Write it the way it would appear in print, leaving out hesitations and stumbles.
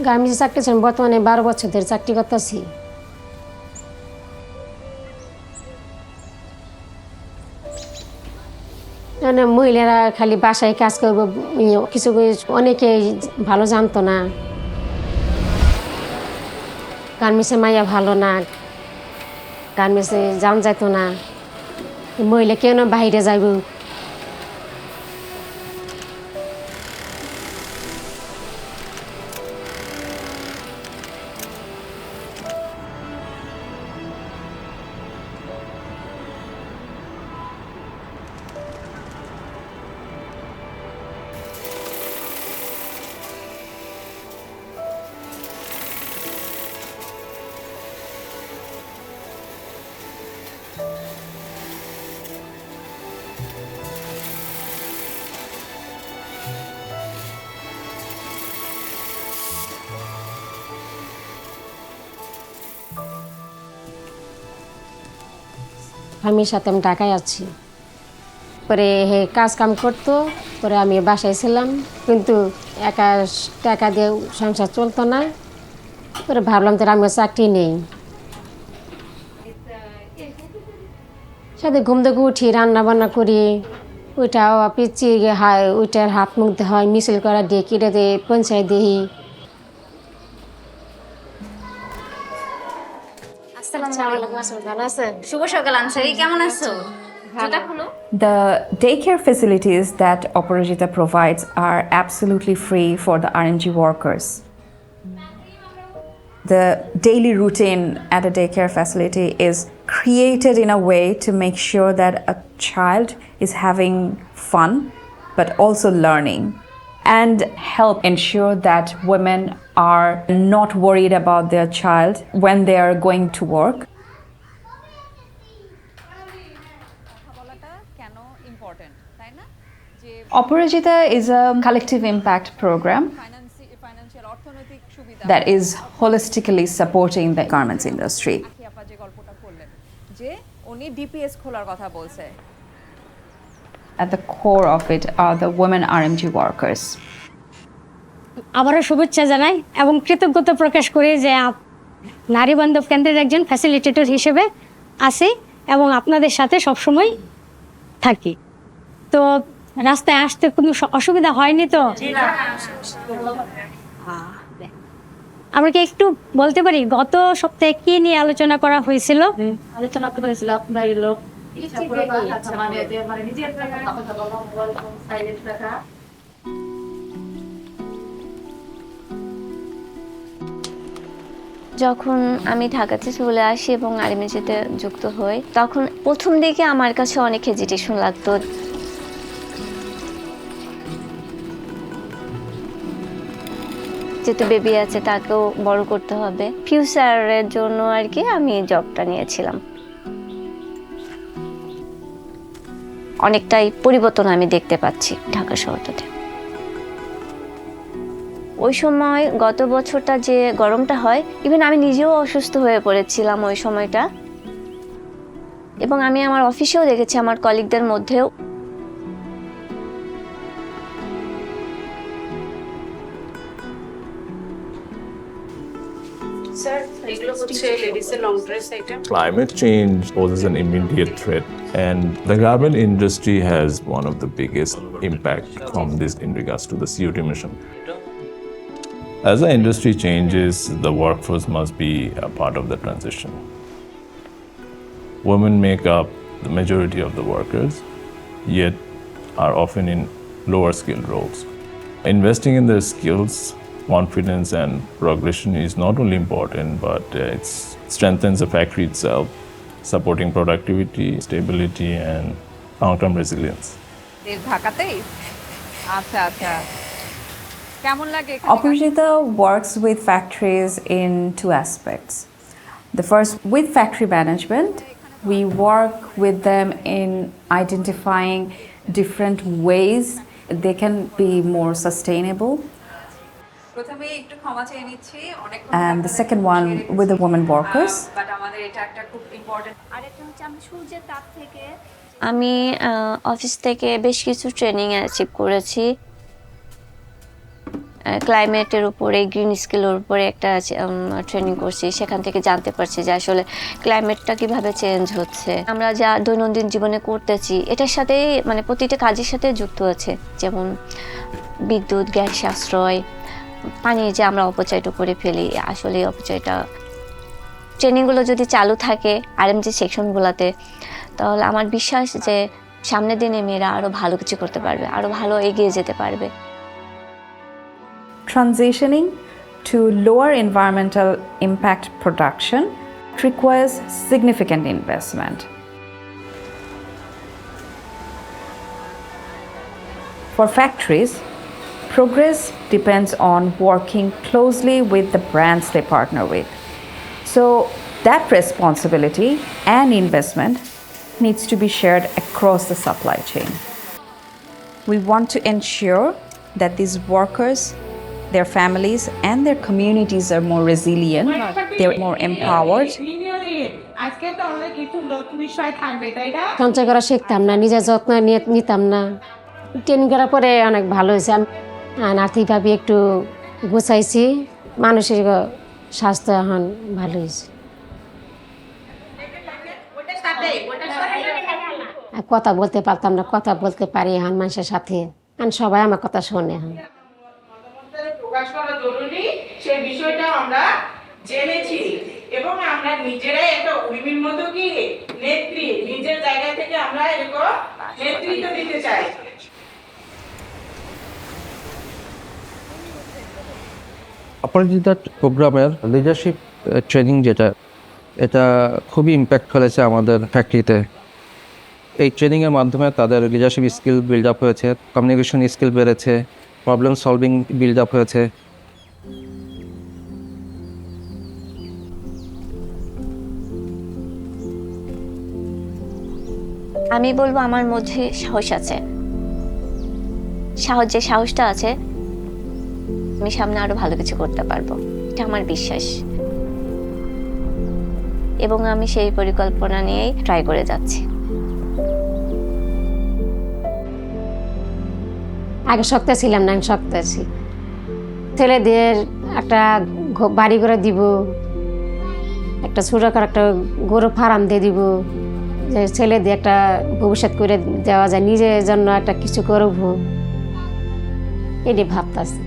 গার্মেন্টসে চাকরি ছিলাম, বর্তমানে 12 বছর ধরে চাকরি করতেছি। মানে মহিলারা খালি বাসায় কাজ করবো, কিছু অনেকে ভালো জানতো না, গার্মেন্টসের মাইয়া ভালো না, গার্মেন্টসে যান যাইতো না, মহিলা কেন বাইরে যাইব। স্বামীর সাথে আমি ঢাকায় আছি, পরে হে কাজ কাম করতো, পরে আমি বাসায় ছিলাম, কিন্তু একা টাকা দিয়ে সংসার চলতো না। পরে ভাবলাম তো আমি চাকরি নেই, সাথে ঘুম থেকে উঠি, রান্না বান্না করি, ওইটাও পিচি ওইটার হাত মুখ দেওয়া হয়, মিছিল করা দিয়ে কেটে দিয়ে পঞ্চায়েত দিই। শুভ সকাল আনসারি, কেমন আছো? The daycare facilities that Oporajita provides are absolutely free for the RMG workers. The daily routine at a daycare facility is created in a way to make sure that a child is having fun but also learning, and help ensure that women are not worried about their child when they are going to work. Oporajita is a collective impact program that is holistically supporting the garments industry. At the core of it are the women RMG workers. আবারও শুভেচ্ছা জানাই এবং কৃতজ্ঞতা প্রকাশ করি যে নারী বান্ধব কেন্দ্রের একজন ফ্যাসিলিটেটর হিসেবে আছি এবং আপনাদের সাথে সবসময় থাকি। তো রাস্তায় আসতে কোনো অসুবিধা হয়নি তো? আমরা কি একটু বলতে পারি গত সপ্তাহে কি নিয়ে আলোচনা করা হয়েছিল? আলোচনা করা হয়েছিল আপনার লোক যখন আমি ঢাকাতে চলে আসি এবং আর্মিতে যুক্ত হই, তখন প্রথম দিকে আমার কাছে অনেক হেজিটেশন লাগতো। যেহেতু বেবি আছে, তাকেও বড় করতে হবে, ফিউচারের জন্য আর কি আমি জবটা নিয়েছিলাম। অনেকটাই পরিবর্তন আমি দেখতে পাচ্ছি ঢাকা শহরটাতে। ওই সময় গত বছরটা যে গরমটা হয়, ইভেন আমি নিজেও অসুস্থ হয়ে পড়েছিলাম ওই সময়টা, এবং আমি আমার অফিসেও দেখেছি আমার কলিগদের মধ্যেও। Climate change poses an immediate threat, and the garment industry has one of the biggest impact from this in regards to the CO2 emission. As the industry changes, the workforce must be a part of the transition. Women make up the majority of the workers, yet are often in lower skilled roles. Investing in their skills, confidence and progression is not only important, but it strengthens the factory itself, supporting productivity, stability and long-term resilience. Oporajita works with factories in two aspects. The first, with factory management, we work with them in identifying different ways they can be more sustainable. And the second one with the women workers. আমি office থেকে বেশ কিছু training achieve করেছি, ক্লাইমেটের উপরে, green স্কিলের উপরে একটা training করছি। সেখান থেকে জানতে পারছি যে আসলে ক্লাইমেটটা কিভাবে চেঞ্জ হচ্ছে, আমরা যা দৈনন্দিন জীবনে করতেছি এটার সাথেই মানে প্রতিটা কাজের সাথে যুক্ত আছে। যেমন বিদ্যুৎ, গ্যাস সাশ্রয়, পানি যে আমরা অপচয়টা করে ফেলি, আসলে এই অপচয়টা, ট্রেনিংগুলো যদি চালু থাকে আরএমজি সেকশনগুলোতে, তাহলে আমার বিশ্বাস যে সামনের দিনে মেয়েরা আরও ভালো কিছু করতে পারবে, আরও ভালো এগিয়ে যেতে পারবে। Transitioning to lower environmental impact production requires significant investment. For factories, progress depends on working closely with the brands they partner with. So that responsibility and investment needs to be shared across the supply chain. We want to ensure that these workers, their families and their communities are more resilient, they're more empowered. সঞ্চয় করা শিখতাম না, নিজের যত্ন নিতাম না। Training করার পরে অনেক ভালো হয়েছে। আমি আর্থিকভাবে একটু গুছাইছি, মানসিক স্বাস্থ্য এখন ভালো হয়েছে। কথা বলতে পারতাম না, কথা বলতে পারি এখন মানুষের সাথে, এখন সবাই আমার কথা শোনে। এখন প্রকাশ করা জরুরি সেই বিষয়টা আমরা জেনেছি এবং আমরা নিজেরাই একটা উইমেন মতো কি নেত্রী, নিজের জায়গা থেকে আমরা এরকম নেতৃত্ব দিতে চাই। অপরাজিতা প্রোগ্রামের লিডারশিপ ট্রেনিং এটা খুবই ইম্প্যাক্ট ফেলেছে আমাদের ফ্যাক্টরিতে। এই ট্রেনিংয়ের মাধ্যমে তাদের লিডারশিপ স্কিল বিল্ড আপ হয়েছে, কমিউনিকেশন স্কিল বেড়েছে, প্রবলেম সলভিং বিল্ড আপ হয়েছে। আমি বলবো আমার মধ্যে সাহস আছে, যে সাহসটা আছে আমি সামনে আরো ভালো কিছু করতে পারবো, এটা আমার বিশ্বাস। এবং আমি সেই পরিকল্পনা নিয়েই ট্রাই করে যাচ্ছি। আগে শক্ত ছিলাম না, আমি শক্ত আছি। ছেলেদের একটা বাড়ি করে দিব, একটা ছোট করে একটা গরু ফার্ম দিয়ে দিব, যে ছেলেদের একটা ভবিষ্যৎ করে দেওয়া যায়, নিজের জন্য একটা কিছু করব, এটি ভাবতেছি।